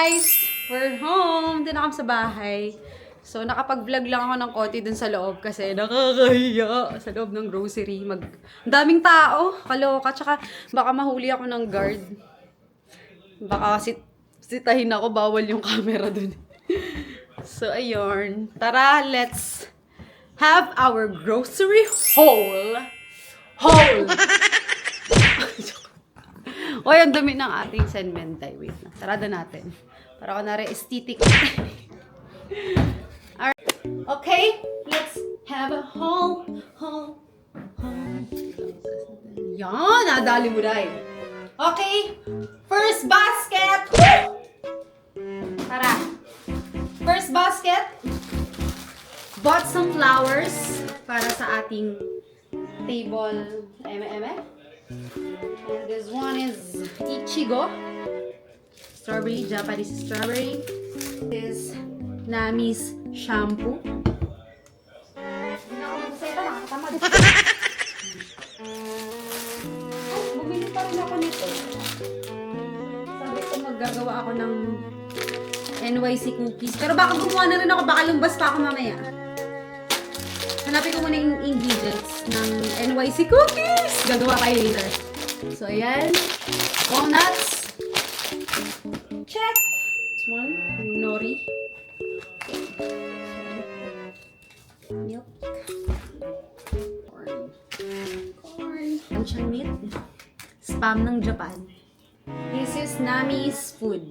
guys! We're home! Doon na kami sa bahay. So, nakapag-vlog lang ako ng konti dun sa loob kasi nakakahiya sa loob ng grocery. Ang daming tao, kaloka. Tsaka baka mahuli ako ng guard. Baka sitahin ako, bawal yung camera dun. So, ayun. Tara, let's have our grocery haul. Haul! Oy, ang dumi ng ating senmentay. Wait na. Sarado natin. Para kunwari aesthetic. Alright. Okay, let's have a haul. Yan, nadali mo dahil. Okay, first basket. Woo! Tara. First basket. Bought some flowers para sa ating table. Eme. And this one is Ichigo. Strawberry, Japanese strawberry. This is Nami's shampoo. Hindi na ako magsayta, nakakatamad. Bumili pa rin ako nito. Sabi ko maggagawa ako ng NYC cookies. Pero baka gumawa na rin ako, baka lumbas pa ako mamaya. Hanapin ko muna yung ingredients ng NYC cookies. Gagawa kayo later. So, ayan. Walnuts. Check. This one. Yung nori. Milk. Corn. Anchan meat. Spam ng Japan. This is Nami's food.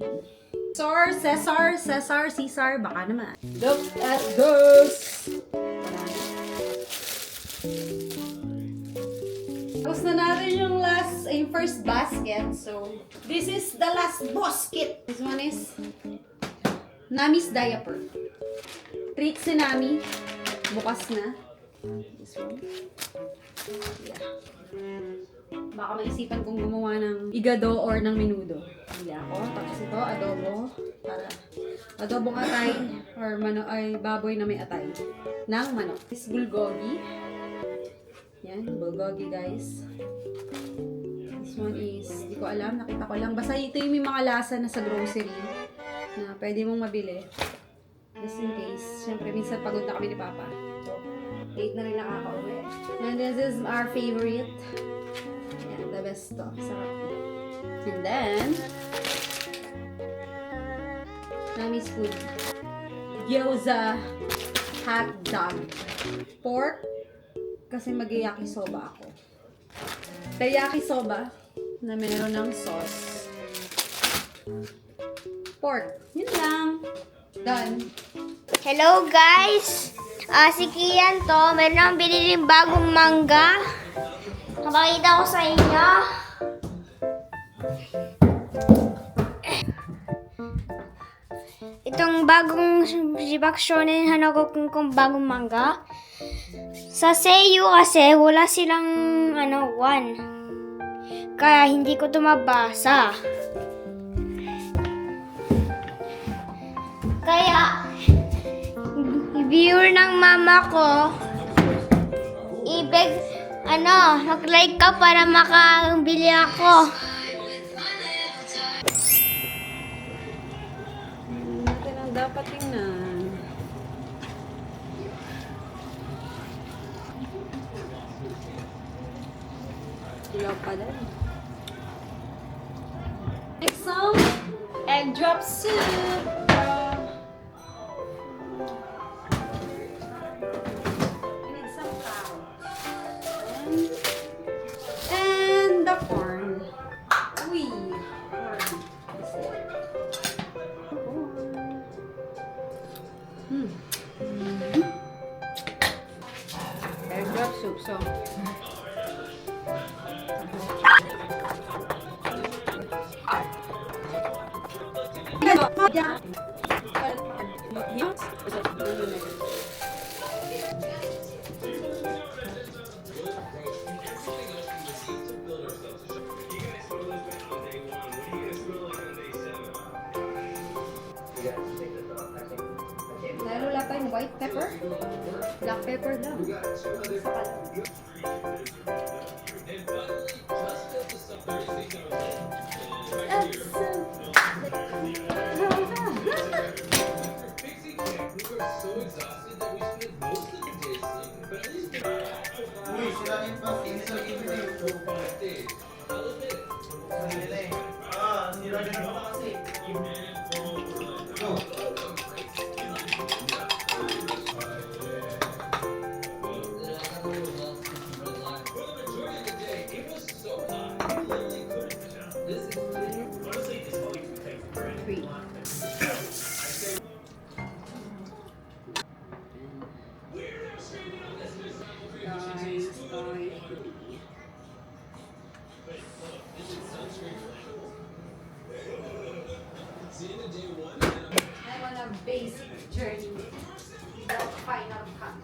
Caesar. Baka naman. Look at this. Tapos na natin yung first basket. So, this is the last basket. This one is Nami's diaper. Treat si Nami. Bukas na. This one. Yeah. Baka maisipan kong gumawa ng igado or ng menudo. Hindi ako. Tapos ito, adobo. Para adobong atay or baboy na may atay. Ng manok. This bulgogi. Yan, bulgogi guys. This one is, di ko alam, nakita ko lang. Basta ito yung may mga lasa na sa grocery na pwede mong mabili. Just in case. Siyempre, minsan pagod na kami ni Papa. So, late na rin nakaka-uwi. And this is our favorite. Yan, the best to. Sarap. And then, Nami's food. Gyoza hot dog. Pork. Kasi mag-yakisoba ako. Yakisoba na meron ng sauce. Pork. Yun lang. Done. Hello guys! Si Kian to. Meron akong biniling bagong mangga. Kapakita ko sa inyo. Itong bagong Jibak Shonen Hanago kung bagong mangga. Sa Seiyu kasi wala silang 1. Kaya hindi ko ito mabasa. Kaya viewer ng mama ko, mag-like ka para makabili ako. Ito lang dapat tingnan. Ilaw pa din. Next song, egg drop soup. I need some carrots. And the corn. Uy, corn. Egg drop soup. So, lalo wala tayong white pepper. Black pepper lang. Isa pa lang. That's so sirain pa. Hindi sa gilid eh. Sira eh. Sira din mo kasi. Go. Three. I'm on a basic journey. The final cut.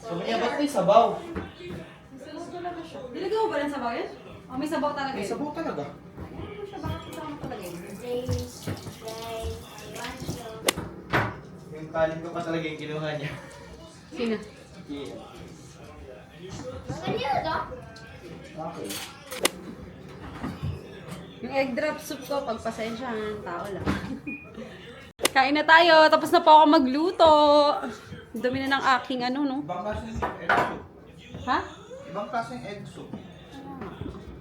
Sabi niya, ba't may sabaw? May sabaw talaga siya. Nilagay mo ba ng sabaw yun? O may sabaw talaga May yun? sabaw talaga. Ano siya? Bakit kasama talaga yun? Yung kanin ko pa talaga yung kinuha niya. Sino? Yeah. Maganda yun, no? Okay. Yung egg drop soup ko, pagpasensyahan, tao lang. Kain na tayo, tapos na po ako magluto. Ang dumi na ng aking ano, no? Ibang klase yung egg soup. Ha? Ibang klase yung egg soup.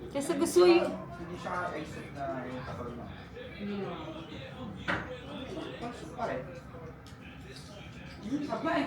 Kasi gusto yung... Hindi siya egg soup na yung katulad na. Egg soup pa rin. Sabay.